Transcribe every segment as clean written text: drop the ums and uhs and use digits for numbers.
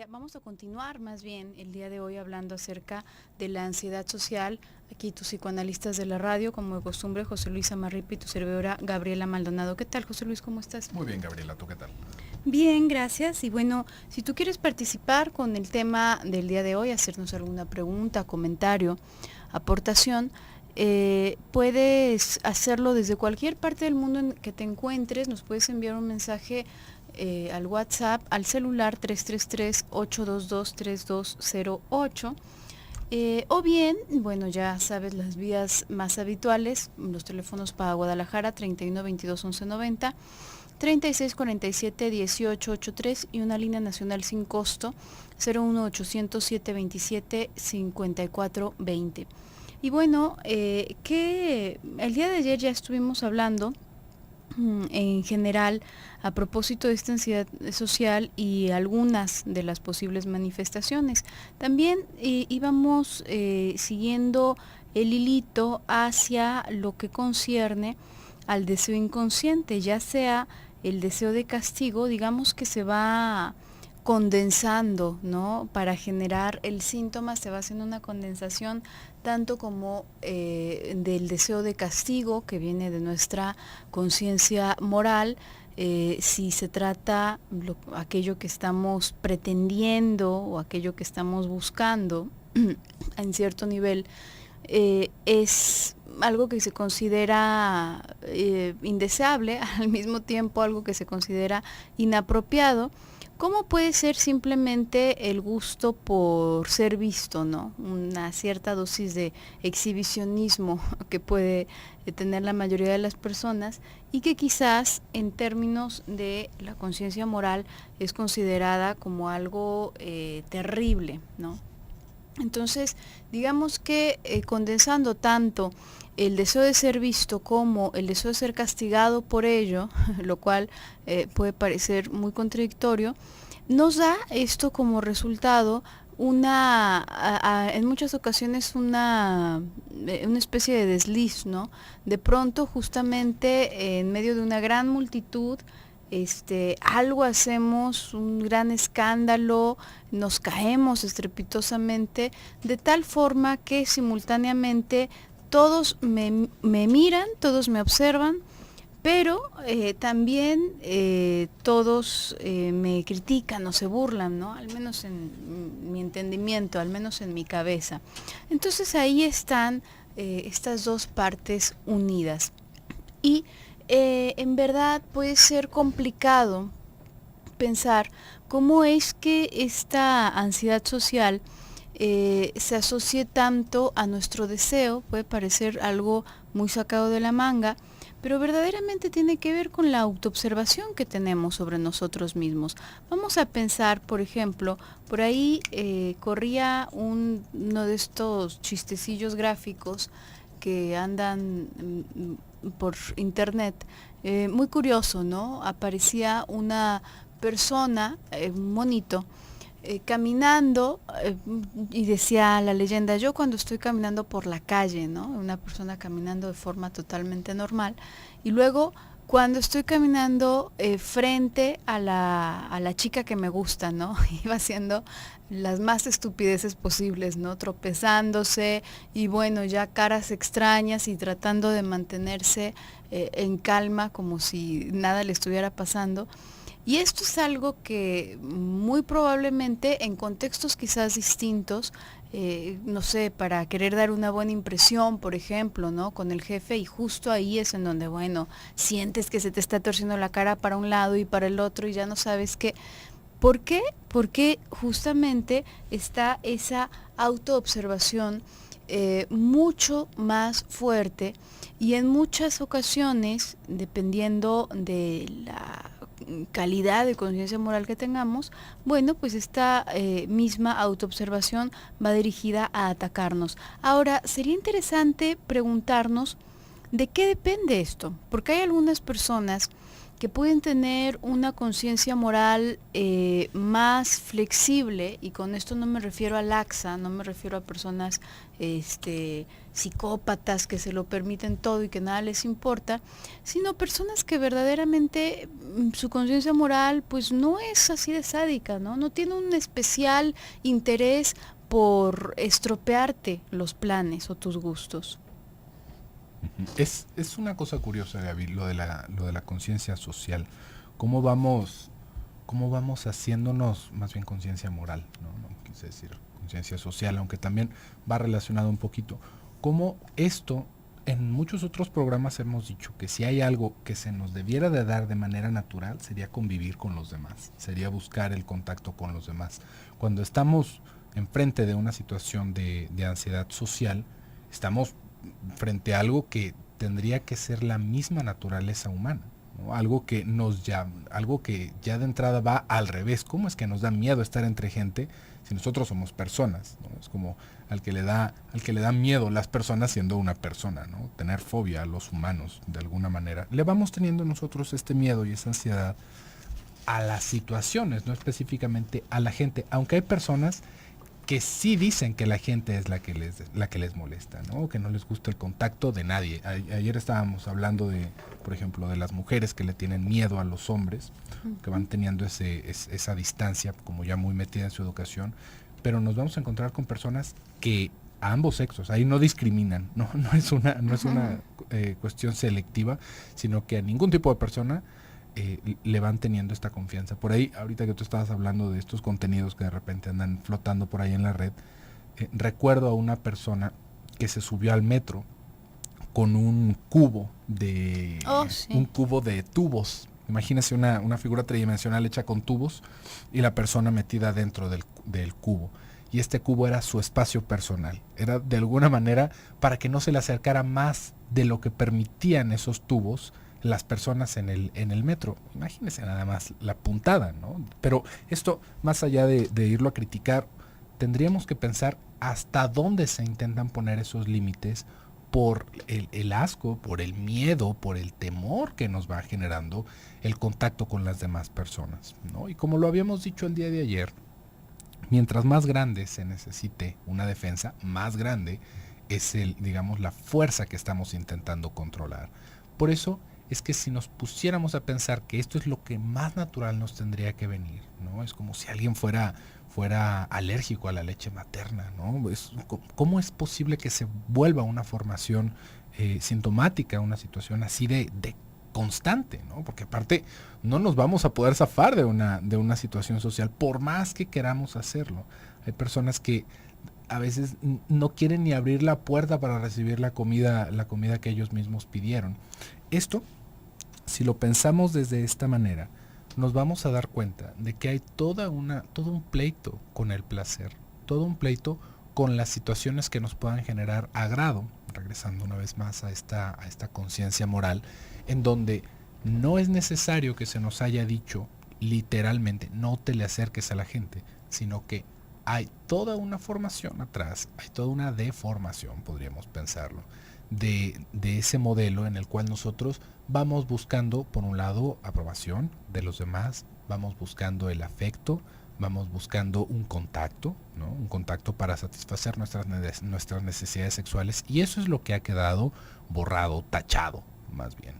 vamos a continuar más bien el día de hoy hablando acerca de la ansiedad social. Aquí tus psicoanalistas de la radio, como de costumbre, José Luis Amarripa y tu servidora Gabriela Maldonado. ¿Qué tal, José Luis? ¿Cómo estás? Muy bien, Gabriela, ¿tú qué tal? Bien, gracias. Y bueno, si tú quieres participar con el tema del día de hoy, hacernos alguna pregunta, comentario, aportación, puedes hacerlo desde cualquier parte del mundo en que te encuentres. Nos puedes enviar un mensaje al WhatsApp, al celular 333-822-3208. O bien, bueno, ya sabes las vías más habituales, los teléfonos para Guadalajara 31 22 11 90, 36 47 18 83 y una línea nacional sin costo 01 800 727 54 20. Y bueno, que el día de ayer ya estuvimos hablando en general a propósito de esta ansiedad social y algunas de las posibles manifestaciones. También íbamos siguiendo el hilito hacia lo que concierne al deseo inconsciente, ya sea el deseo de castigo, digamos que se va condensando, ¿no? Para generar el síntoma se va haciendo una condensación tanto como del deseo de castigo que viene de nuestra conciencia moral, si se trata aquello que estamos pretendiendo o aquello que estamos buscando en cierto nivel, es algo que se considera indeseable, al mismo tiempo algo que se considera inapropiado. ¿Cómo puede ser simplemente el gusto por ser visto, ¿no? Una cierta dosis de exhibicionismo que puede tener la mayoría de las personas y que quizás en términos de la conciencia moral es considerada como algo terrible, ¿no? Entonces, digamos que condensando tanto el deseo de ser visto como el deseo de ser castigado por ello, lo cual puede parecer muy contradictorio, nos da esto como resultado en muchas ocasiones una especie de desliz, ¿no? De pronto, justamente en medio de una gran multitud, algo hacemos, un gran escándalo, nos caemos estrepitosamente, de tal forma que simultáneamente todos me miran, todos me observan, pero también todos me critican o se burlan, ¿no? Al menos en mi entendimiento, al menos en mi cabeza. Entonces ahí están estas dos partes unidas. Y en verdad puede ser complicado pensar cómo es que esta ansiedad social se asocie tanto a nuestro deseo, puede parecer algo muy sacado de la manga, pero verdaderamente tiene que ver con la autoobservación que tenemos sobre nosotros mismos. Vamos a pensar, por ejemplo, por ahí corría uno de estos chistecillos gráficos que andan por internet, muy curioso, ¿no? Aparecía una persona, un monito, caminando y decía la leyenda, yo cuando estoy caminando por la calle, ¿no? Una persona caminando de forma totalmente normal y luego cuando estoy caminando frente a la chica que me gusta, ¿no? Iba haciendo las más estupideces posibles, ¿no? Tropezándose y bueno, ya caras extrañas y tratando de mantenerse en calma como si nada le estuviera pasando. Y esto es algo que muy probablemente en contextos quizás distintos, no sé, para querer dar una buena impresión, por ejemplo, ¿no? Con el jefe y justo ahí es en donde, bueno, sientes que se te está torciendo la cara para un lado y para el otro y ya no sabes qué. ¿Por qué? Porque justamente está esa autoobservación mucho más fuerte y en muchas ocasiones, dependiendo de la calidad de conciencia moral que tengamos, bueno, pues esta misma autoobservación va dirigida a atacarnos. Ahora, sería interesante preguntarnos de qué depende esto, porque hay algunas personas que pueden tener una conciencia moral más flexible, y con esto no me refiero a laxa, no me refiero a personas psicópatas que se lo permiten todo y que nada les importa, sino personas que verdaderamente su conciencia moral pues no es así de sádica, ¿no? No tiene un especial interés por estropearte los planes o tus gustos. Es una cosa curiosa, Gaby, lo de la conciencia social. ¿Cómo vamos, cómo vamos haciéndonos más bien conciencia moral? No quise decir conciencia social, aunque también va relacionado un poquito. Cómo esto, en muchos otros programas hemos dicho que si hay algo que se nos debiera de dar de manera natural, sería convivir con los demás, sería buscar el contacto con los demás. Cuando estamos enfrente de una situación de ansiedad social, estamos frente a algo que tendría que ser la misma naturaleza humana, ¿no? Algo que ya de entrada va al revés. ¿Cómo es que nos da miedo estar entre gente si nosotros somos personas, ¿no? Es como al que le da miedo las personas siendo una persona, ¿no? Tener fobia a los humanos de alguna manera. Le vamos teniendo nosotros este miedo y esa ansiedad a las situaciones, no específicamente a la gente, aunque hay personas que sí dicen que la gente es la que les molesta, ¿no? Que no les gusta el contacto de nadie. Ayer estábamos hablando de, por ejemplo, de las mujeres que le tienen miedo a los hombres, que van teniendo esa distancia como ya muy metida en su educación, pero nos vamos a encontrar con personas que a ambos sexos, ahí no discriminan, no es una cuestión selectiva, sino que a ningún tipo de persona le van teniendo esta confianza. Por ahí, ahorita que tú estabas hablando de estos contenidos que de repente andan flotando por ahí en la red, recuerdo a una persona que se subió al metro con un cubo de tubos. Imagínese una figura tridimensional hecha con tubos y la persona metida dentro del cubo. Y este cubo era su espacio personal. Era de alguna manera para que no se le acercara más de lo que permitían esos tubos las personas en el metro. Imagínense nada más la puntada, ¿no? Pero esto, más allá de irlo a criticar, tendríamos que pensar hasta dónde se intentan poner esos límites por el asco, por el miedo, por el temor que nos va generando el contacto con las demás personas, ¿no? Y como lo habíamos dicho el día de ayer, mientras más grande se necesite una defensa, más grande es la fuerza que estamos intentando controlar. Por eso es que si nos pusiéramos a pensar que esto es lo que más natural nos tendría que venir, ¿no? Es como si alguien fuera alérgico a la leche materna, ¿no? ¿Cómo es posible que se vuelva una formación sintomática, una situación así de constante, ¿no? Porque aparte no nos vamos a poder zafar de una situación social por más que queramos hacerlo. Hay personas que a veces no quieren ni abrir la puerta para recibir la comida que ellos mismos pidieron. Esto, si lo pensamos desde esta manera, nos vamos a dar cuenta de que hay todo un pleito con el placer, todo un pleito con las situaciones que nos puedan generar agrado, regresando una vez más a esta conciencia moral, en donde no es necesario que se nos haya dicho literalmente, no te le acerques a la gente, sino que hay toda una formación atrás, hay toda una deformación, podríamos pensarlo, de ese modelo en el cual nosotros vamos buscando, por un lado, aprobación de los demás, vamos buscando el afecto, vamos buscando un contacto, ¿no? Un contacto para satisfacer nuestras necesidades sexuales, y eso es lo que ha quedado borrado, tachado, más bien.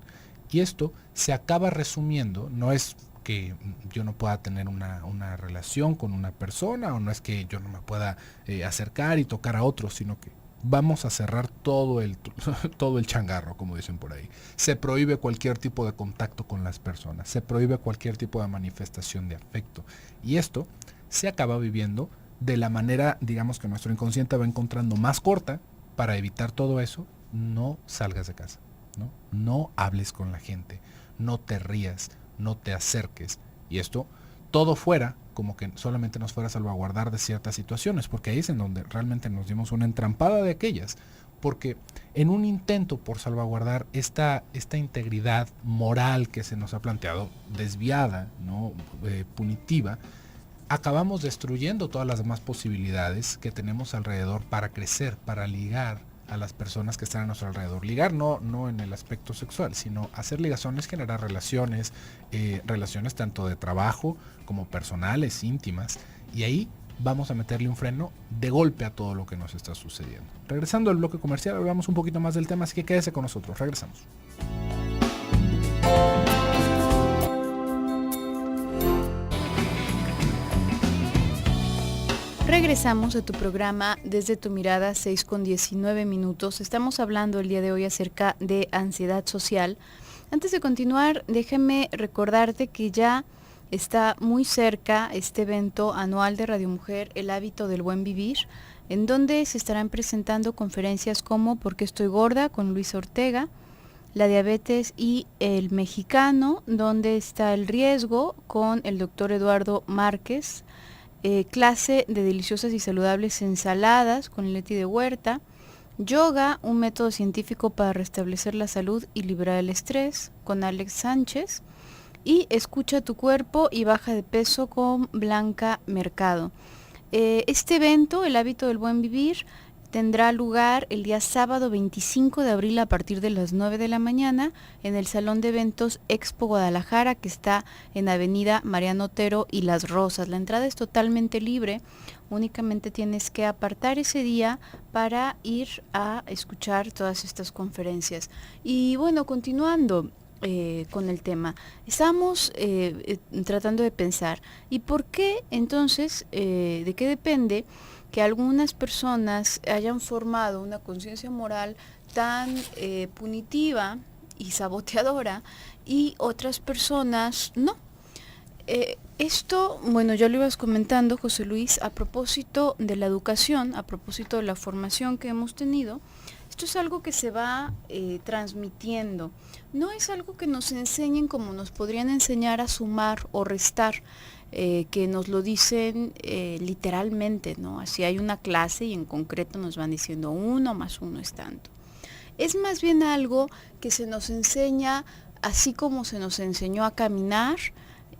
Y esto se acaba resumiendo, no es que yo no pueda tener una relación con una persona, o no es que yo no me pueda acercar y tocar a otros, sino que vamos a cerrar todo el changarro, como dicen por ahí. Se prohíbe cualquier tipo de contacto con las personas, se prohíbe cualquier tipo de manifestación de afecto. Y esto se acaba viviendo de la manera, digamos, que nuestro inconsciente va encontrando más corta para evitar todo eso. No salgas de casa, no hables con la gente, no te rías, no te acerques. Y esto, todo fuera como que solamente nos fuera a salvaguardar de ciertas situaciones, porque ahí es en donde realmente nos dimos una entrampada de aquellas, porque en un intento por salvaguardar esta integridad moral que se nos ha planteado, desviada, ¿no? Punitiva, acabamos destruyendo todas las demás posibilidades que tenemos alrededor para crecer, para ligar a las personas que están a nuestro alrededor. Ligar no en el aspecto sexual, sino hacer ligaciones, generar relaciones, relaciones tanto de trabajo como personales, íntimas, y ahí vamos a meterle un freno de golpe a todo lo que nos está sucediendo. Regresando al bloque comercial, hablamos un poquito más del tema, así que quédese con nosotros, regresamos. Regresamos a tu programa Desde tu Mirada, 6:19. Estamos hablando el día de hoy acerca de ansiedad social. Antes de continuar, déjame recordarte que ya está muy cerca este evento anual de Radio Mujer, El Hábito del Buen Vivir, en donde se estarán presentando conferencias como ¿Por qué estoy gorda?, con Luis Ortega, la diabetes y el mexicano, donde está el riesgo, con el doctor Eduardo Márquez, clase de deliciosas y saludables ensaladas con Leti de Huerta, yoga, un método científico para restablecer la salud y liberar el estrés, con Alex Sánchez, y escucha tu cuerpo y baja de peso con Blanca Mercado. Este evento, El Hábito del Buen Vivir, tendrá lugar el día sábado 25 de abril a partir de las 9 de la mañana en el Salón de Eventos Expo Guadalajara, que está en Avenida Mariano Otero y Las Rosas. La entrada es totalmente libre, únicamente tienes que apartar ese día para ir a escuchar todas estas conferencias. Y bueno, continuando con el tema, estamos tratando de pensar, ¿y por qué entonces, de qué depende que algunas personas hayan formado una conciencia moral tan punitiva y saboteadora y otras personas no? Esto, bueno, ya lo ibas comentando, José Luis, a propósito de la educación, a propósito de la formación que hemos tenido. Esto es algo que se va transmitiendo. No es algo que nos enseñen como nos podrían enseñar a sumar o restar, que nos lo dicen literalmente, ¿no? Así hay una clase y en concreto nos van diciendo 1 más 1 es tanto. Es más bien algo que se nos enseña así como se nos enseñó a caminar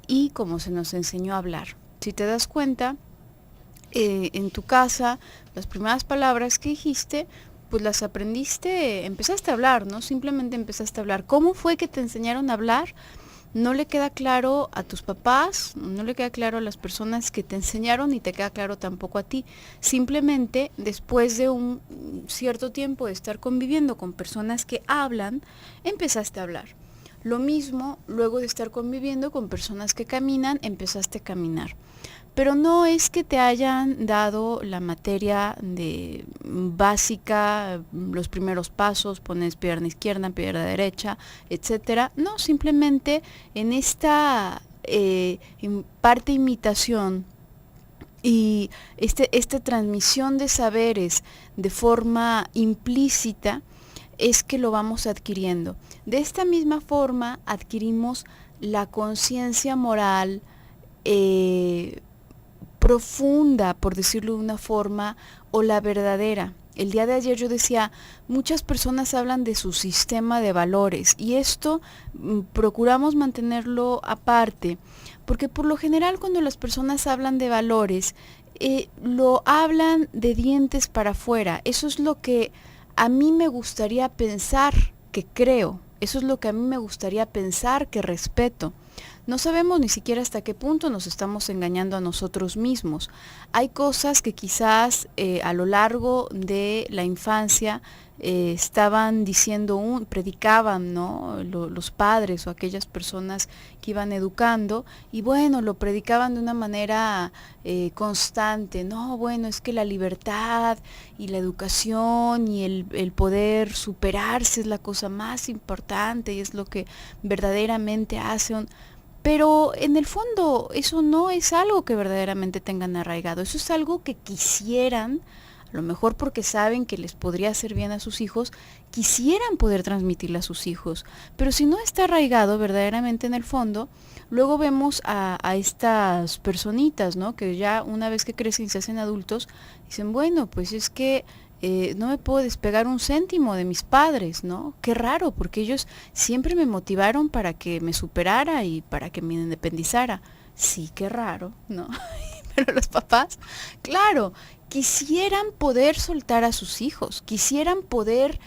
y como se nos enseñó a hablar. Si te das cuenta, en tu casa, las primeras palabras que dijiste, pues las aprendiste, empezaste a hablar, ¿no? Simplemente empezaste a hablar. ¿Cómo fue que te enseñaron a hablar? No le queda claro a tus papás, no le queda claro a las personas que te enseñaron y te queda claro tampoco a ti. Simplemente después de un cierto tiempo de estar conviviendo con personas que hablan, empezaste a hablar. Lo mismo, luego de estar conviviendo con personas que caminan, empezaste a caminar. Pero no es que te hayan dado la materia de básica, los primeros pasos, pones pierna izquierda, pierna derecha, etcétera. No, simplemente en esta parte imitación y esta transmisión de saberes de forma implícita es que lo vamos adquiriendo. De esta misma forma adquirimos la conciencia moral profunda, por decirlo de una forma, o la verdadera. El día de ayer yo decía, muchas personas hablan de su sistema de valores y esto procuramos mantenerlo aparte, porque por lo general cuando las personas hablan de valores, lo hablan de dientes para afuera. Eso es lo que a mí me gustaría pensar que creo, eso es lo que a mí me gustaría pensar que respeto. No sabemos ni siquiera hasta qué punto nos estamos engañando a nosotros mismos. Hay cosas que quizás a lo largo de la infancia estaban diciendo, predicaban, ¿no? Los padres o aquellas personas que iban educando, y bueno, lo predicaban de una manera constante. No, bueno, es que la libertad y la educación y el poder superarse es la cosa más importante y es lo que verdaderamente hace Pero en el fondo eso no es algo que verdaderamente tengan arraigado, eso es algo que quisieran, a lo mejor porque saben que les podría hacer bien a sus hijos, quisieran poder transmitirle a sus hijos. Pero si no está arraigado verdaderamente en el fondo, luego vemos a estas personitas, ¿no? Que ya una vez que crecen y se hacen adultos, dicen, bueno, pues es que no me puedo despegar un céntimo de mis padres, ¿no? Qué raro, porque ellos siempre me motivaron para que me superara y para que me independizara. Sí, qué raro, ¿no? Pero los papás, claro, quisieran poder soltar a sus hijos, quisieran poder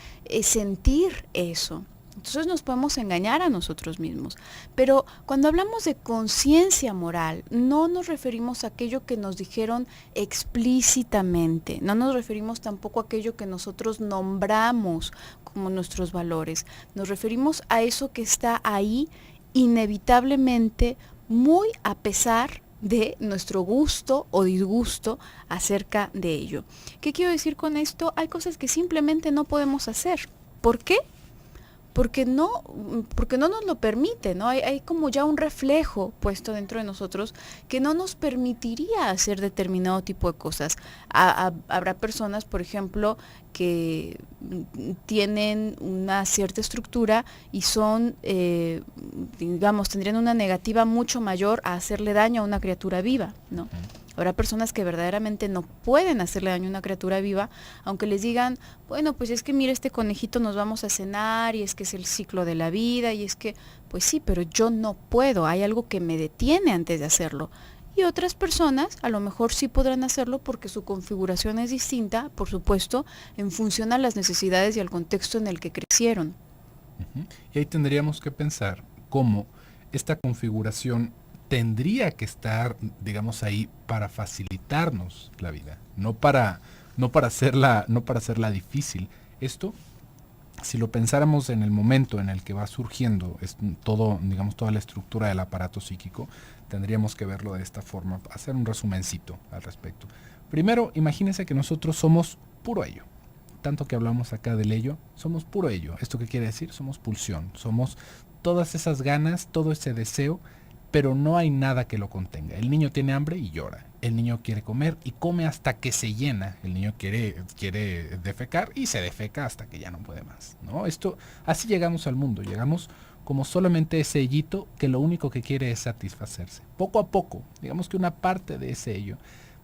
sentir eso. Entonces nos podemos engañar a nosotros mismos. Pero cuando hablamos de conciencia moral, no nos referimos a aquello que nos dijeron explícitamente, no nos referimos tampoco a aquello que nosotros nombramos como nuestros valores. Nos referimos a eso que está ahí inevitablemente, muy a pesar de nuestro gusto o disgusto acerca de ello. ¿Qué quiero decir con esto? Hay cosas que simplemente no podemos hacer. ¿Por qué? Porque no nos lo permite, ¿no? Hay como ya un reflejo puesto dentro de nosotros que no nos permitiría hacer determinado tipo de cosas. Habrá personas, por ejemplo, que tienen una cierta estructura y son, digamos, tendrían una negativa mucho mayor a hacerle daño a una criatura viva, ¿no? Habrá personas que verdaderamente no pueden hacerle daño a una criatura viva, aunque les digan, bueno, pues es que mira, este conejito nos vamos a cenar y es que es el ciclo de la vida y es que, pues sí, pero yo no puedo, hay algo que me detiene antes de hacerlo. Y otras personas a lo mejor sí podrán hacerlo porque su configuración es distinta, por supuesto, en función a las necesidades y al contexto en el que crecieron. Y ahí tendríamos que pensar cómo esta configuración tendría que estar, digamos, ahí para facilitarnos la vida, no para hacerla difícil. Esto, si lo pensáramos en el momento en el que va surgiendo todo, digamos, toda la estructura del aparato psíquico, tendríamos que verlo de esta forma, hacer un resumencito al respecto. Primero, imagínense que nosotros somos puro ello. Tanto que hablamos acá del ello, somos puro ello. ¿Esto qué quiere decir? Somos pulsión, somos todas esas ganas, todo ese deseo, pero no hay nada que lo contenga. El niño tiene hambre y llora. El niño quiere comer y come hasta que se llena. El niño quiere defecar y se defeca hasta que ya no puede más, ¿no? Así llegamos al mundo. Llegamos como solamente ese ellito que lo único que quiere es satisfacerse. Poco a poco, digamos que una parte de ese ello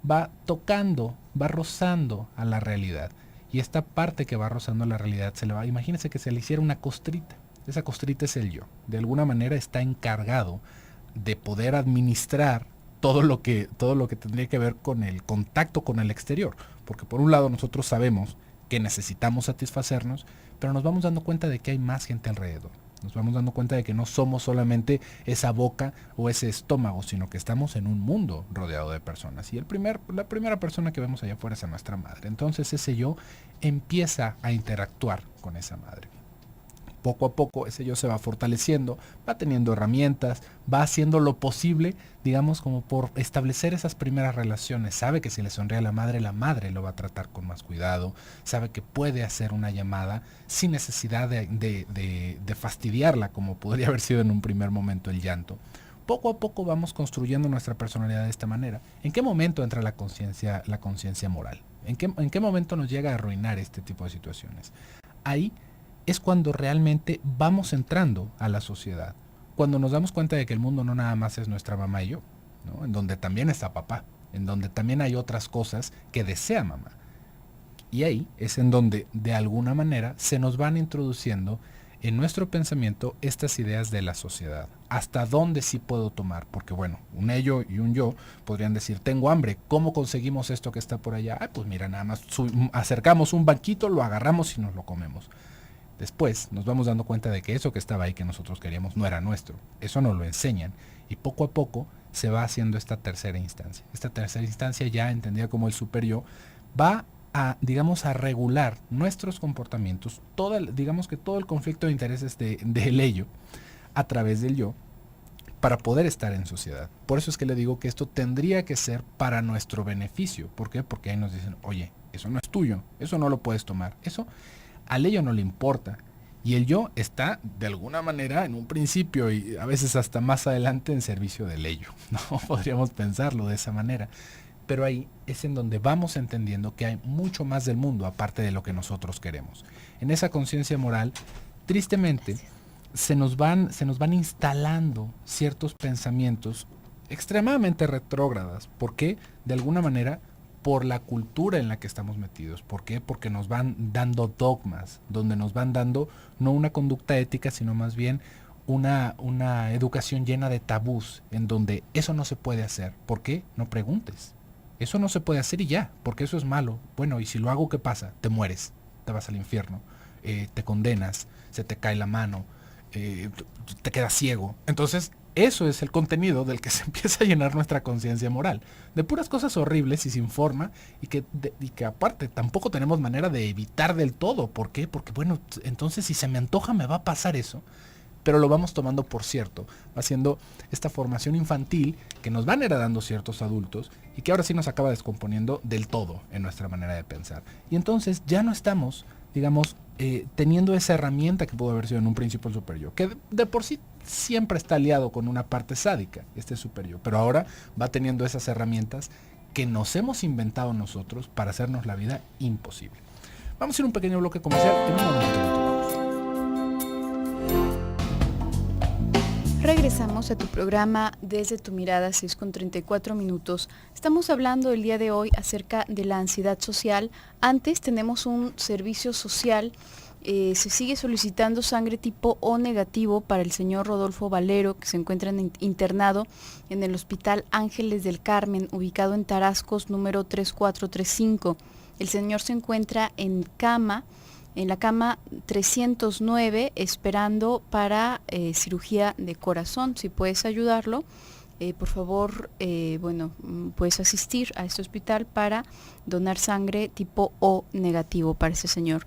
va tocando, va rozando a la realidad. Y esta parte que va rozando la realidad imagínense que se le hiciera una costrita. Esa costrita es el yo. De alguna manera está encargado de poder administrar todo lo que tendría que ver con el contacto con el exterior. Porque por un lado nosotros sabemos que necesitamos satisfacernos, pero nos vamos dando cuenta de que hay más gente alrededor. Nos vamos dando cuenta de que no somos solamente esa boca o ese estómago, sino que estamos en un mundo rodeado de personas. Y la primera persona que vemos allá afuera es a nuestra madre. Entonces ese yo empieza a interactuar con esa madre. Poco a poco ese yo se va fortaleciendo, va teniendo herramientas, va haciendo lo posible, digamos, como por establecer esas primeras relaciones. Sabe que si le sonríe a la madre lo va a tratar con más cuidado, sabe que puede hacer una llamada sin necesidad de fastidiarla, como podría haber sido en un primer momento el llanto. Poco a poco vamos construyendo nuestra personalidad de esta manera. ¿En qué momento entra la conciencia moral? ¿En qué momento nos llega a arruinar este tipo de situaciones? Ahí es cuando realmente vamos entrando a la sociedad. Cuando nos damos cuenta de que el mundo no nada más es nuestra mamá y yo, ¿no? En donde también está papá, en donde también hay otras cosas que desea mamá. Y ahí es en donde de alguna manera se nos van introduciendo en nuestro pensamiento estas ideas de la sociedad. ¿Hasta dónde sí puedo tomar? Porque bueno, un ello y un yo podrían decir, tengo hambre, ¿cómo conseguimos esto que está por allá? Pues mira, nada más acercamos un banquito, lo agarramos y nos lo comemos. Después nos vamos dando cuenta de que eso que estaba ahí que nosotros queríamos no era nuestro. Eso nos lo enseñan y poco a poco se va haciendo esta tercera instancia. Esta tercera instancia, ya entendida como el super yo, va a, digamos, a regular nuestros comportamientos, digamos que todo el conflicto de intereses del ello a través del yo para poder estar en sociedad. Por eso es que le digo que esto tendría que ser para nuestro beneficio. ¿Por qué? Porque ahí nos dicen, oye, eso no es tuyo, eso no lo puedes tomar, eso al ello no le importa. Y el yo está, de alguna manera, en un principio y a veces hasta más adelante en servicio del ello, ¿no? Podríamos pensarlo de esa manera. Pero ahí es en donde vamos entendiendo que hay mucho más del mundo aparte de lo que nosotros queremos. En esa conciencia moral, tristemente, se nos van instalando ciertos pensamientos extremadamente retrógradas. ¿Por qué? De alguna manera, por la cultura en la que estamos metidos. ¿Por qué? Porque nos van dando dogmas, donde nos van dando no una conducta ética, sino más bien una educación llena de tabús, en donde eso no se puede hacer. ¿Por qué? No preguntes. Eso no se puede hacer y ya, porque eso es malo. Bueno, y si lo hago, ¿qué pasa? Te mueres, te vas al infierno, te condenas, se te cae la mano, te quedas ciego. Entonces, eso es el contenido del que se empieza a llenar nuestra conciencia moral. De puras cosas horribles y sin forma y que aparte tampoco tenemos manera de evitar del todo. ¿Por qué? Porque bueno, entonces si se me antoja me va a pasar eso. pero lo vamos tomando por cierto, haciendo esta formación infantil que nos van heredando ciertos adultos y que ahora sí nos acaba descomponiendo del todo en nuestra manera de pensar. Y entonces ya no estamos, digamos, teniendo esa herramienta que pudo haber sido en un principio el super yo, que de por sí siempre está aliado con una parte sádica, este super yo, pero ahora va teniendo esas herramientas que nos hemos inventado nosotros para hacernos la vida imposible. Vamos a ir a un pequeño bloque comercial en un momento continuamos. Regresamos a tu programa Desde tu Mirada, 6:34. Estamos hablando el día de hoy acerca de la ansiedad social. Antes tenemos un servicio social. Se sigue solicitando sangre tipo O negativo para el señor Rodolfo Valero, que se encuentra internado en el Hospital Ángeles del Carmen, ubicado en Tarascos, número 3435. El señor se encuentra en la cama 309, esperando para cirugía de corazón. Si puedes ayudarlo, por favor, puedes asistir a este hospital para donar sangre tipo O negativo para ese señor.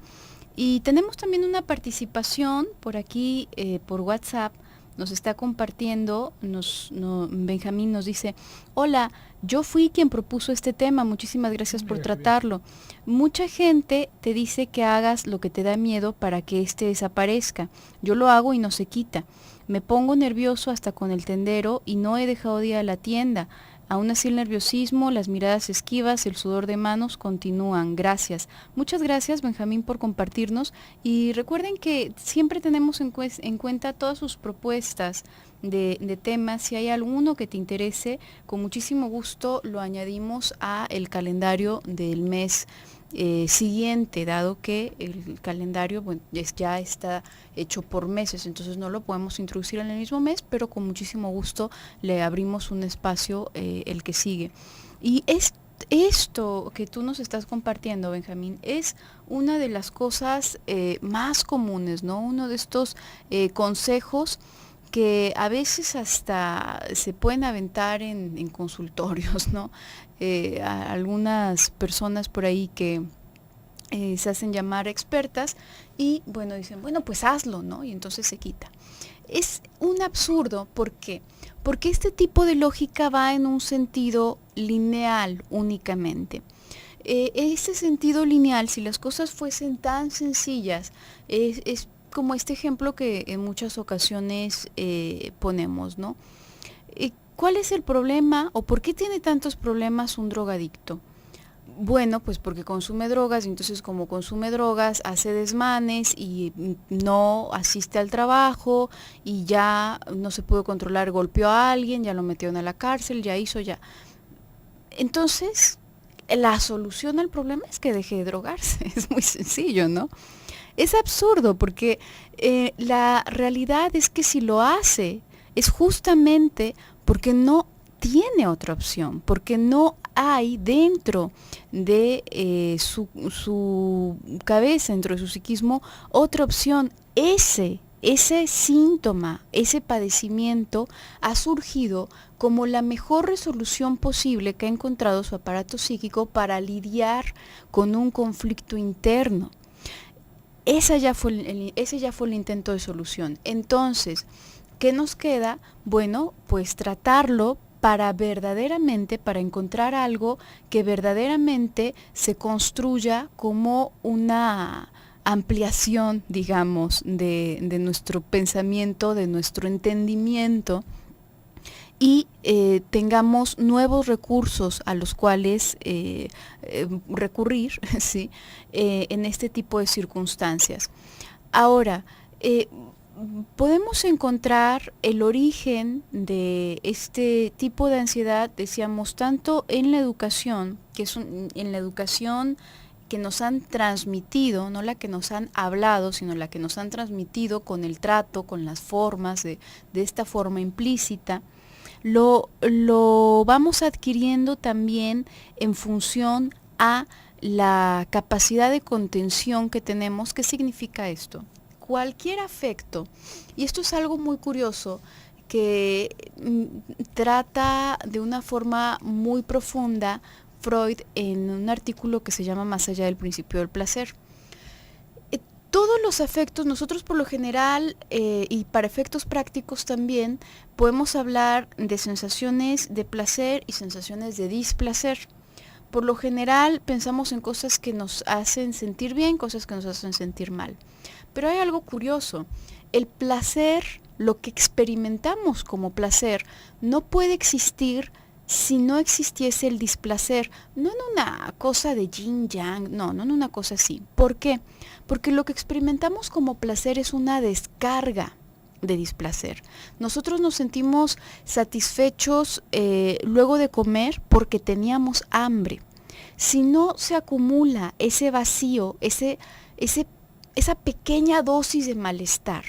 Y tenemos también una participación por aquí, por WhatsApp. Nos está compartiendo, Benjamín nos dice: hola, yo fui quien propuso este tema, muchísimas gracias por tratarlo. Mucha gente te dice que hagas lo que te da miedo para que éste desaparezca. Yo lo hago y no se quita. Me pongo nervioso hasta con el tendero y no he dejado de ir a la tienda. Aún así el nerviosismo, las miradas esquivas, el sudor de manos continúan. Gracias. Muchas gracias, Benjamín, por compartirnos. Y recuerden que siempre tenemos en cuenta todas sus propuestas de temas. Si hay alguno que te interese, con muchísimo gusto lo añadimos a el calendario del mes siguiente, dado que el calendario ya está hecho por meses, entonces no lo podemos introducir en el mismo mes, pero con muchísimo gusto le abrimos un espacio el que sigue. Y esto que tú nos estás compartiendo, Benjamín, es una de las cosas más comunes, ¿no? Uno de estos consejos que a veces hasta se pueden aventar en consultorios, ¿no? Algunas personas por ahí que se hacen llamar expertas y bueno, dicen, bueno, pues hazlo, ¿no? Y entonces se quita. Es un absurdo, ¿por qué? Porque este tipo de lógica va en un sentido lineal únicamente. Ese sentido lineal, si las cosas fuesen tan sencillas, es como este ejemplo que en muchas ocasiones ponemos, ¿no? ¿Cuál es el problema o por qué tiene tantos problemas un drogadicto? Bueno, pues porque consume drogas, y entonces como consume drogas hace desmanes y no asiste al trabajo y ya no se pudo controlar, golpeó a alguien, ya lo metieron a la cárcel, ya hizo, ya. Entonces, la solución al problema es que deje de drogarse, es muy sencillo, ¿no? Es absurdo porque la realidad es que si lo hace es justamente porque no tiene otra opción, porque no hay dentro de su cabeza, dentro de su psiquismo, otra opción. Ese síntoma, ese padecimiento ha surgido como la mejor resolución posible que ha encontrado su aparato psíquico para lidiar con un conflicto interno. Ese ya fue el intento de solución. Entonces, ¿qué nos queda? Bueno, pues tratarlo para encontrar algo que verdaderamente se construya como una ampliación, digamos, de nuestro pensamiento, de nuestro entendimiento, y tengamos nuevos recursos a los cuales recurrir, ¿sí? En este tipo de circunstancias. Ahora, podemos encontrar el origen de este tipo de ansiedad, decíamos, tanto en la educación, en la educación que nos han transmitido, no la que nos han hablado, sino la que nos han transmitido con el trato, con las formas, de esta forma implícita. Lo vamos adquiriendo también en función a la capacidad de contención que tenemos. ¿Qué significa esto? Cualquier afecto, y esto es algo muy curioso, que trata de una forma muy profunda Freud en un artículo que se llama Más allá del principio del placer. Todos los afectos, nosotros por lo general, y para efectos prácticos también, podemos hablar de sensaciones de placer y sensaciones de displacer. Por lo general pensamos en cosas que nos hacen sentir bien, cosas que nos hacen sentir mal. Pero hay algo curioso, el placer, lo que experimentamos como placer, no puede existir si no existiese el displacer, no en una cosa de yin yang, no en una cosa así. ¿Por qué? Porque lo que experimentamos como placer es una descarga de displacer. Nosotros nos sentimos satisfechos luego de comer porque teníamos hambre. Si no se acumula ese vacío, esa pequeña dosis de malestar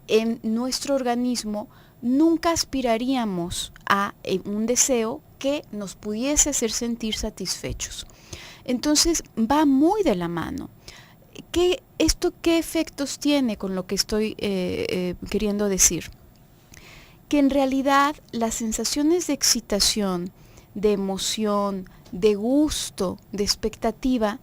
en nuestro organismo, nunca aspiraríamos a un deseo que nos pudiese hacer sentir satisfechos. Entonces va muy de la mano. ¿Qué efectos tiene con lo que estoy queriendo decir? Que en realidad las sensaciones de excitación, de emoción, de gusto, de expectativa,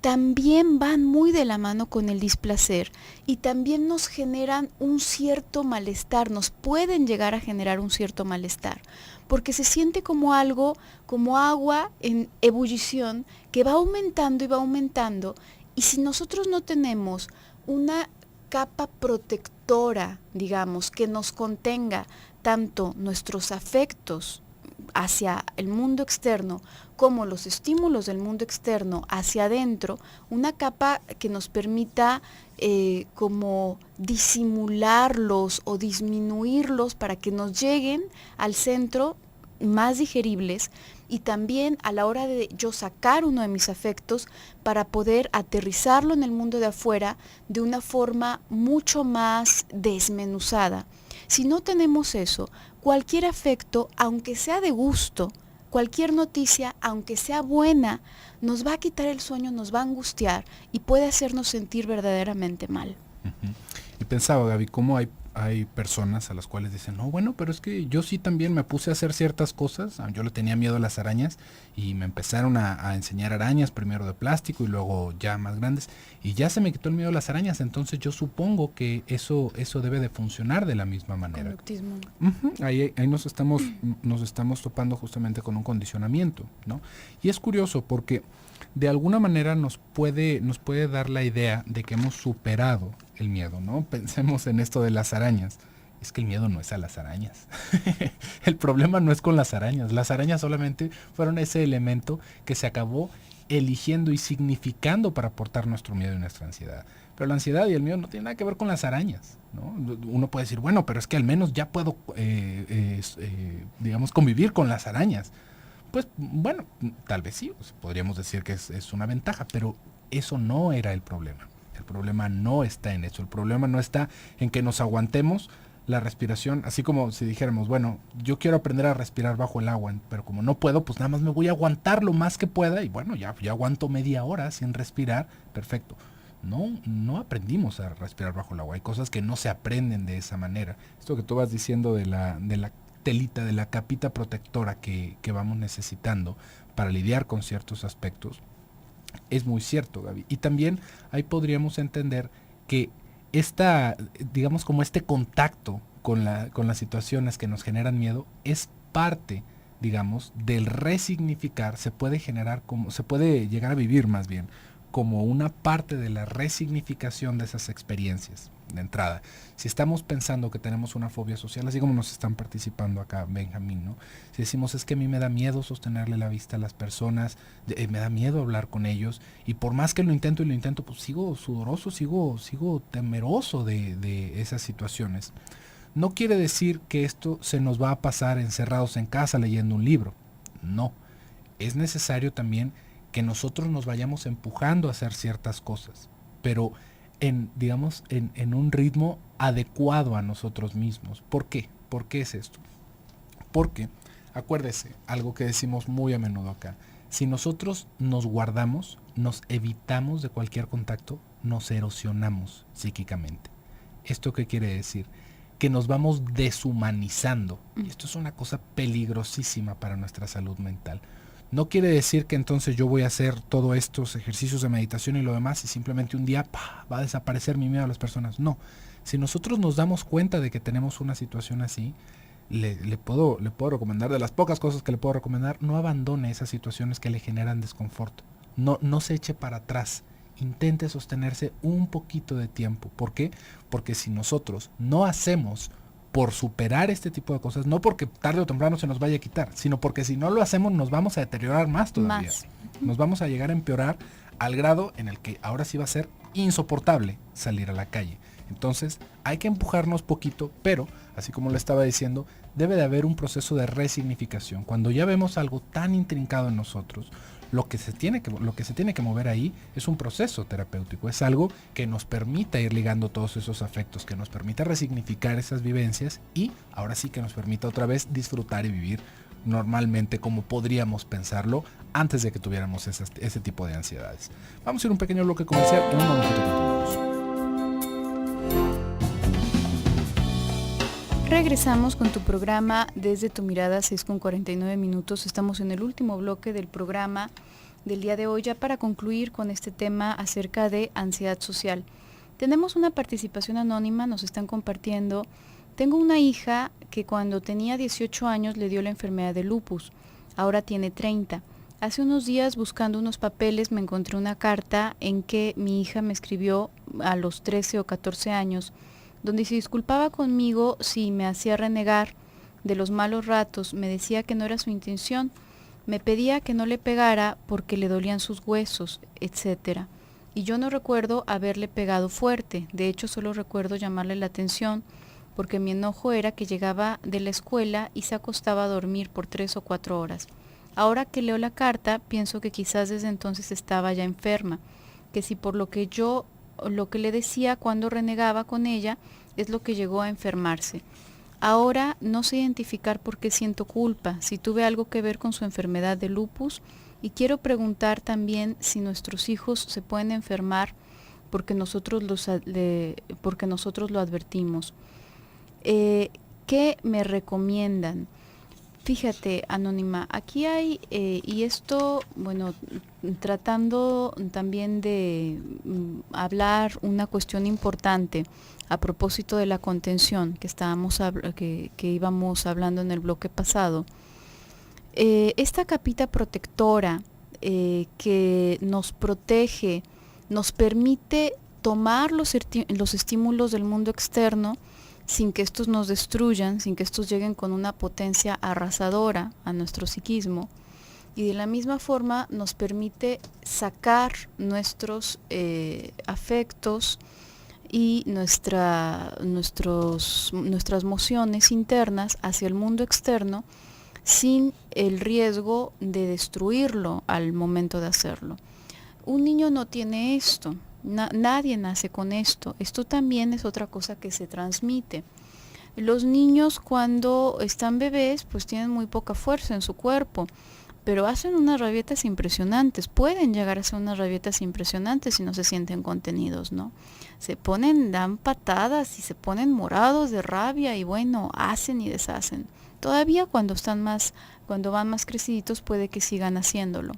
también van muy de la mano con el displacer y también nos generan un cierto malestar, nos pueden llegar a generar un cierto malestar, porque se siente como algo, como agua en ebullición que va aumentando y va aumentando, y si nosotros no tenemos una capa protectora, digamos, que nos contenga tanto nuestros afectos hacia el mundo externo como los estímulos del mundo externo hacia adentro, una capa que nos permita como disimularlos o disminuirlos para que nos lleguen al centro más digeribles, y también a la hora de yo sacar uno de mis afectos para poder aterrizarlo en el mundo de afuera de una forma mucho más desmenuzada. Si no tenemos eso, cualquier afecto, aunque sea de gusto, cualquier noticia, aunque sea buena, nos va a quitar el sueño, nos va a angustiar y puede hacernos sentir verdaderamente mal. Uh-huh. Y pensaba, Gaby, cómo hay personas a las cuales dicen, no, bueno, pero es que yo sí también me puse a hacer ciertas cosas. Yo le tenía miedo a las arañas y me empezaron a enseñar arañas, primero de plástico y luego ya más grandes, y ya se me quitó el miedo a las arañas. Entonces yo supongo que eso debe de funcionar de la misma manera. Conductismo. Uh-huh. Ahí nos estamos topando justamente con un condicionamiento, ¿no? Y es curioso porque de alguna manera nos puede dar la idea de que hemos superado el miedo, ¿no? Pensemos en esto de las arañas. Es que el miedo no es a las arañas. El problema no es con las arañas. Las arañas solamente fueron ese elemento que se acabó eligiendo y significando para aportar nuestro miedo y nuestra ansiedad. Pero la ansiedad y el miedo no tienen nada que ver con las arañas, ¿no? Uno puede decir, bueno, pero es que al menos ya puedo, digamos, convivir con las arañas. Pues bueno, tal vez sí, pues, podríamos decir que es una ventaja, pero eso no era el problema. El problema no está en eso, el problema no está en que nos aguantemos la respiración, así como si dijéramos, bueno, yo quiero aprender a respirar bajo el agua, pero como no puedo, pues nada más me voy a aguantar lo más que pueda y bueno, ya aguanto media hora sin respirar, perfecto. No aprendimos a respirar bajo el agua, hay cosas que no se aprenden de esa manera. Esto que tú vas diciendo de la telita, de la capita protectora que vamos necesitando para lidiar con ciertos aspectos, es muy cierto, Gaby. Y también ahí podríamos entender que digamos como este contacto con las situaciones que nos generan miedo es parte, digamos, del resignificar. Se puede llegar a vivir más bien como una parte de la resignificación de esas experiencias. De entrada, si estamos pensando que tenemos una fobia social, así como nos están participando acá Benjamín, ¿no? Si decimos, es que a mí me da miedo sostenerle la vista a las personas, me da miedo hablar con ellos, y por más que lo intento, pues sigo sudoroso, sigo temeroso de esas situaciones. No quiere decir que esto se nos va a pasar encerrados en casa leyendo un libro. No, es necesario también que nosotros nos vayamos empujando a hacer ciertas cosas, pero en un ritmo adecuado a nosotros mismos. ¿Por qué? ¿Por qué es esto? Porque, acuérdese, algo que decimos muy a menudo acá, si nosotros nos guardamos, nos evitamos de cualquier contacto, nos erosionamos psíquicamente. ¿Esto qué quiere decir? Que nos vamos deshumanizando. Y esto es una cosa peligrosísima para nuestra salud mental. No quiere decir que entonces yo voy a hacer todos estos ejercicios de meditación y lo demás y simplemente un día va a desaparecer mi miedo a las personas. No, si nosotros nos damos cuenta de que tenemos una situación así, le puedo recomendar, de las pocas cosas que le puedo recomendar, no abandone esas situaciones que le generan desconfort. No se eche para atrás. Intente sostenerse un poquito de tiempo. ¿Por qué? Porque si nosotros no hacemos por superar este tipo de cosas, no porque tarde o temprano se nos vaya a quitar, sino porque si no lo hacemos nos vamos a deteriorar más todavía. Nos vamos a llegar a empeorar al grado en el que ahora sí va a ser insoportable salir a la calle. Entonces hay que empujarnos poquito, pero así como le estaba diciendo, debe de haber un proceso de resignificación. Cuando ya vemos algo tan intrincado en nosotros, lo que se tiene que mover ahí es un proceso terapéutico, es algo que nos permita ir ligando todos esos afectos, que nos permita resignificar esas vivencias y ahora sí que nos permita otra vez disfrutar y vivir normalmente como podríamos pensarlo antes de que tuviéramos ese tipo de ansiedades. Vamos a ir a un pequeño bloque comercial, en un momentito continuamos. Regresamos con tu programa Desde tu Mirada, 6:49. Estamos en el último bloque del programa del día de hoy, ya para concluir con este tema acerca de ansiedad social. Tenemos una participación anónima, nos están compartiendo. Tengo una hija que cuando tenía 18 años le dio la enfermedad de lupus, ahora tiene 30. Hace unos días, buscando unos papeles, me encontré una carta en que mi hija me escribió a los 13 o 14 años, donde se disculpaba conmigo si me hacía renegar de los malos ratos, me decía que no era su intención, me pedía que no le pegara porque le dolían sus huesos, etc. Y yo no recuerdo haberle pegado fuerte, de hecho solo recuerdo llamarle la atención, porque mi enojo era que llegaba de la escuela y se acostaba a dormir por 3 o 4 horas. Ahora que leo la carta, pienso que quizás desde entonces estaba ya enferma, que si por lo que le decía cuando renegaba con ella es lo que llegó a enfermarse. Ahora no sé identificar por qué siento culpa, si tuve algo que ver con su enfermedad de lupus, y quiero preguntar también si nuestros hijos se pueden enfermar porque nosotros lo advertimos. ¿Qué me recomiendan? Fíjate, Anónima, aquí hay, y esto, bueno, tratando también de hablar una cuestión importante a propósito de la contención que íbamos hablando en el bloque pasado. Esta capita protectora que nos protege, nos permite tomar los estímulos del mundo externo sin que estos nos destruyan, sin que estos lleguen con una potencia arrasadora a nuestro psiquismo. Y de la misma forma nos permite sacar nuestros afectos y nuestras emociones internas hacia el mundo externo sin el riesgo de destruirlo al momento de hacerlo. Un niño no tiene esto. Nadie nace con esto. Esto también es otra cosa que se transmite. Los niños cuando están bebés pues tienen muy poca fuerza en su cuerpo, pero hacen unas rabietas impresionantes, pueden llegar a hacer unas rabietas impresionantes si no se sienten contenidos, ¿no? Dan patadas y se ponen morados de rabia y bueno, hacen y deshacen. Todavía cuando van más creciditos puede que sigan haciéndolo.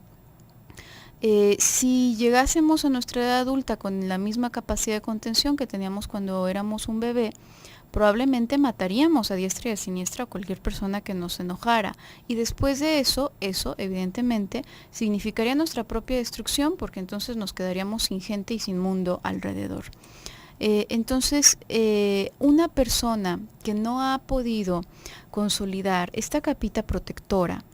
Si llegásemos a nuestra edad adulta con la misma capacidad de contención que teníamos cuando éramos un bebé, probablemente mataríamos a diestra y a siniestra a cualquier persona que nos enojara. Y después de eso evidentemente significaría nuestra propia destrucción, porque entonces nos quedaríamos sin gente y sin mundo alrededor. Entonces, una persona que no ha podido consolidar esta capita protectora,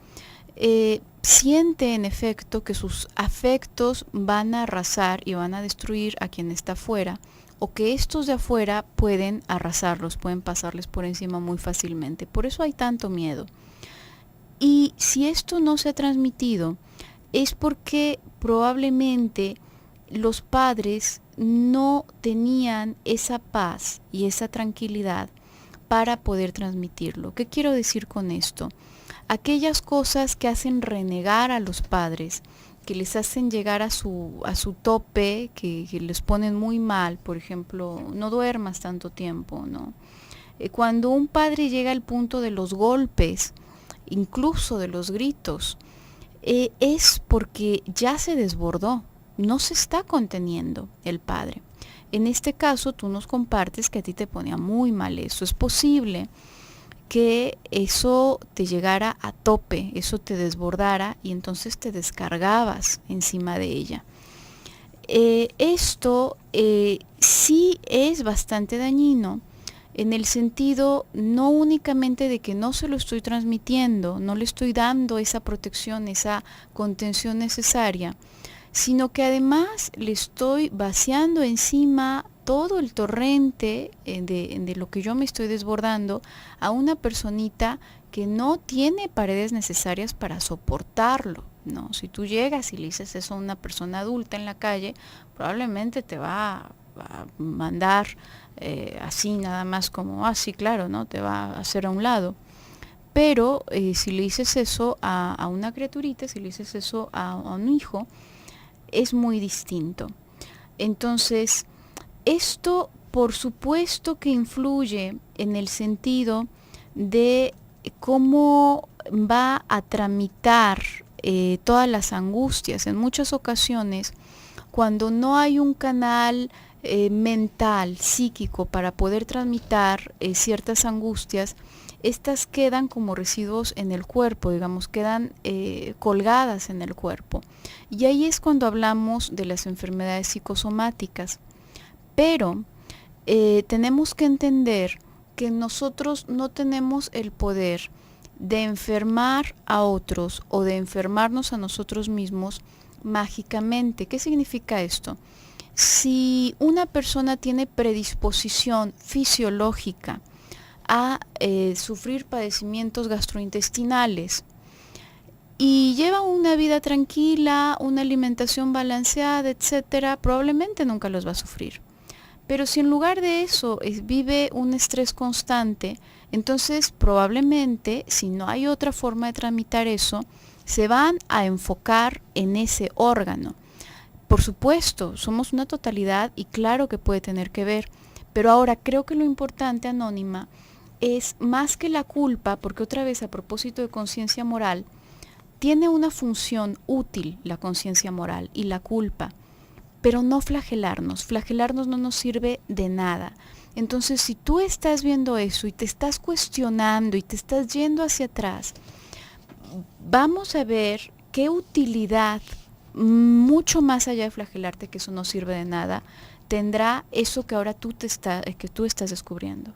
siente en efecto que sus afectos van a arrasar y van a destruir a quien está afuera, o que estos de afuera pueden arrasarlos, pueden pasarles por encima muy fácilmente. Por eso hay tanto miedo. Y si esto no se ha transmitido, es porque probablemente los padres no tenían esa paz y esa tranquilidad para poder transmitirlo. ¿Qué quiero decir con esto? Aquellas cosas que hacen renegar a los padres, que les hacen llegar a su tope, que les ponen muy mal, por ejemplo, no duermas tanto tiempo, ¿no? Cuando un padre llega al punto de los golpes, incluso de los gritos, es porque ya se desbordó, no se está conteniendo el padre. En este caso, tú nos compartes que a ti te ponía muy mal eso. Es posible que eso te llegara a tope, eso te desbordara y entonces te descargabas encima de ella. Esto sí es bastante dañino en el sentido no únicamente de que no se lo estoy transmitiendo, no le estoy dando esa protección, esa contención necesaria, sino que además le estoy vaciando encima todo el torrente de lo que yo me estoy desbordando a una personita que no tiene paredes necesarias para soportarlo, ¿no? Si tú llegas y le dices eso a una persona adulta en la calle, probablemente te va a mandar así nada más como, sí, claro, ¿no? Te va a hacer a un lado. Pero si le dices eso a una criaturita, si le dices eso a un hijo, es muy distinto. Entonces, esto por supuesto que influye en el sentido de cómo va a tramitar todas las angustias. En muchas ocasiones, cuando no hay un canal mental, psíquico, para poder tramitar ciertas angustias, estas quedan como residuos en el cuerpo, digamos, quedan colgadas en el cuerpo. Y ahí es cuando hablamos de las enfermedades psicosomáticas. Pero tenemos que entender que nosotros no tenemos el poder de enfermar a otros o de enfermarnos a nosotros mismos mágicamente. ¿Qué significa esto? Si una persona tiene predisposición fisiológica a sufrir padecimientos gastrointestinales y lleva una vida tranquila, una alimentación balanceada, etcétera, probablemente nunca los va a sufrir. Pero si en lugar de eso vive un estrés constante, entonces probablemente, si no hay otra forma de tramitar eso, se van a enfocar en ese órgano. Por supuesto, somos una totalidad y claro que puede tener que ver, pero ahora creo que lo importante, Anónima, es más que la culpa, porque otra vez a propósito de conciencia moral, tiene una función útil la conciencia moral y la culpa, pero no flagelarnos. Flagelarnos no nos sirve de nada. Entonces, si tú estás viendo eso y te estás cuestionando y te estás yendo hacia atrás, vamos a ver qué utilidad, mucho más allá de flagelarte, que eso no sirve de nada, tendrá eso que ahora que tú estás descubriendo.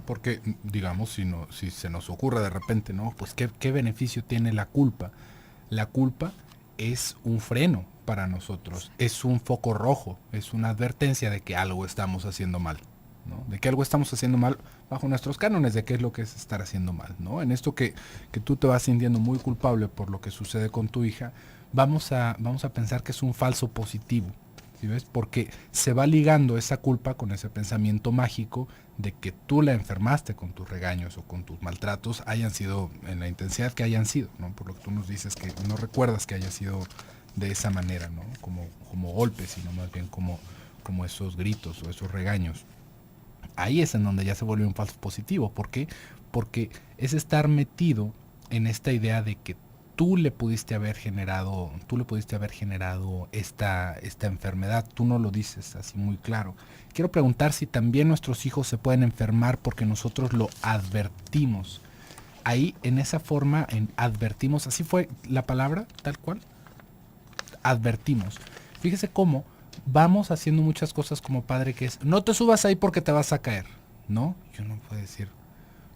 Porque, digamos, si se nos ocurre de repente, ¿no? Pues ¿qué beneficio tiene la culpa? La culpa es un freno para nosotros, es un foco rojo, es una advertencia de que algo estamos haciendo mal, ¿no? De que algo estamos haciendo mal bajo nuestros cánones de qué es lo que es estar haciendo mal, ¿no? En esto que tú te vas sintiendo muy culpable por lo que sucede con tu hija, vamos a pensar que es un falso positivo, ¿sí ves? Porque se va ligando esa culpa con ese pensamiento mágico de que tú la enfermaste con tus regaños o con tus maltratos, hayan sido en la intensidad que hayan sido, ¿no? Por lo que tú nos dices que no recuerdas que haya sido de esa manera, ¿no? Como golpes, sino más bien como esos gritos o esos regaños. Ahí es en donde ya se vuelve un falso positivo. ¿Por qué? Porque es estar metido en esta idea de que tú le pudiste haber generado esta enfermedad. Tú no lo dices así muy claro. Quiero preguntar si también nuestros hijos se pueden enfermar porque nosotros lo advertimos. Ahí, en esa forma, advertimos, así fue la palabra, tal cual, advertimos. Fíjese cómo vamos haciendo muchas cosas como padre, que es, no te subas ahí porque te vas a caer, ¿no? Yo no puedo decir,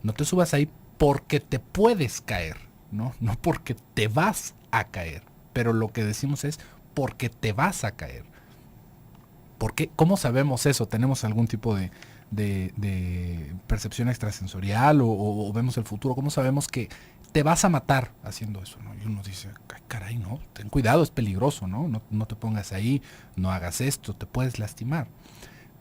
no te subas ahí porque te puedes caer, ¿no? No porque te vas a caer, pero lo que decimos es porque te vas a caer. ¿Por qué? ¿Cómo sabemos eso? ¿Tenemos algún tipo de percepción extrasensorial o vemos el futuro? ¿Cómo sabemos que te vas a matar haciendo eso, ¿no? Y uno dice, caray, no, ten cuidado, es peligroso, ¿no? No te pongas ahí, no hagas esto, te puedes lastimar.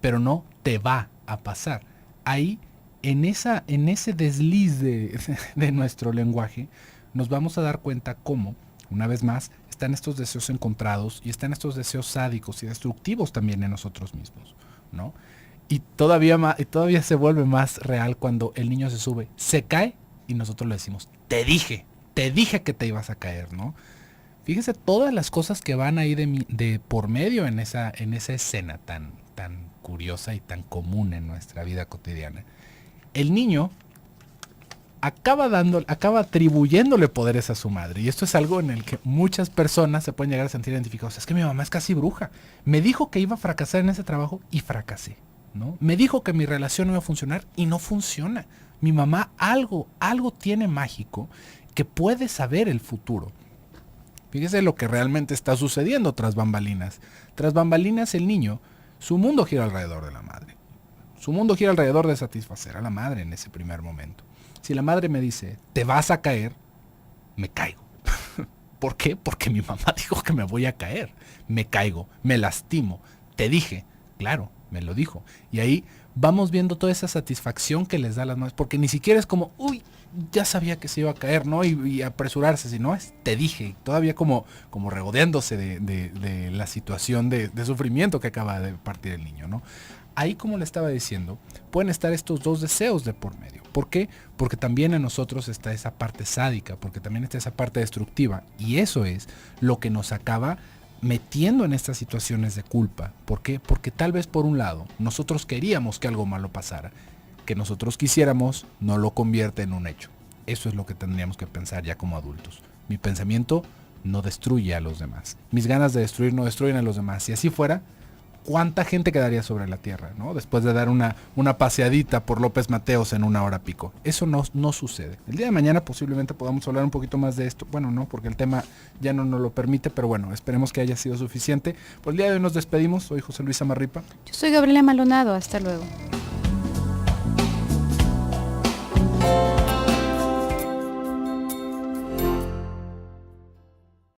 Pero no te va a pasar. Ahí, en ese desliz de nuestro lenguaje, nos vamos a dar cuenta cómo, una vez más, están estos deseos encontrados y están estos deseos sádicos y destructivos también en nosotros mismos, ¿no? Y todavía se vuelve más real cuando el niño se sube, se cae y nosotros le decimos, te dije que te ibas a caer, ¿no? Fíjese todas las cosas que van ahí de por medio en esa escena tan curiosa y tan común en nuestra vida cotidiana. El niño acaba atribuyéndole poderes a su madre. Y esto es algo en el que muchas personas se pueden llegar a sentir identificados. Es que mi mamá es casi bruja. Me dijo que iba a fracasar en ese trabajo y fracasé, ¿no? Me dijo que mi relación no iba a funcionar y no funciona. Mi mamá algo tiene mágico que puede saber el futuro. Fíjese lo que realmente está sucediendo tras bambalinas. Tras bambalinas, el niño, su mundo gira alrededor de la madre. Su mundo gira alrededor de satisfacer a la madre en ese primer momento. Si la madre me dice, te vas a caer, me caigo. ¿Por qué? Porque mi mamá dijo que me voy a caer. Me caigo, me lastimo. Te dije, claro, me lo dijo. Y ahí vamos viendo toda esa satisfacción que les da a las madres. Porque ni siquiera es como, uy, ya sabía que se iba a caer, ¿no? Y apresurarse, sino es, te dije. Todavía como regodeándose de la situación de sufrimiento que acaba de partir el niño, ¿no? Ahí, como le estaba diciendo, pueden estar estos dos deseos de por medio. ¿Por qué? Porque también en nosotros está esa parte sádica, porque también está esa parte destructiva. Y eso es lo que nos acaba metiendo en estas situaciones de culpa. ¿Por qué? Porque tal vez por un lado, nosotros queríamos que algo malo pasara. Que nosotros quisiéramos no lo convierte en un hecho. Eso es lo que tendríamos que pensar ya como adultos. Mi pensamiento no destruye a los demás. Mis ganas de destruir no destruyen a los demás. Si así fuera, ¿cuánta gente quedaría sobre la tierra, ¿no? Después de dar una paseadita por López Mateos en una hora pico. Eso no sucede. El día de mañana posiblemente podamos hablar un poquito más de esto. Bueno, no, porque el tema ya no nos lo permite, pero bueno, esperemos que haya sido suficiente. Por el día de hoy nos despedimos. Soy José Luis Amarripa. Yo soy Gabriela Maldonado. Hasta luego.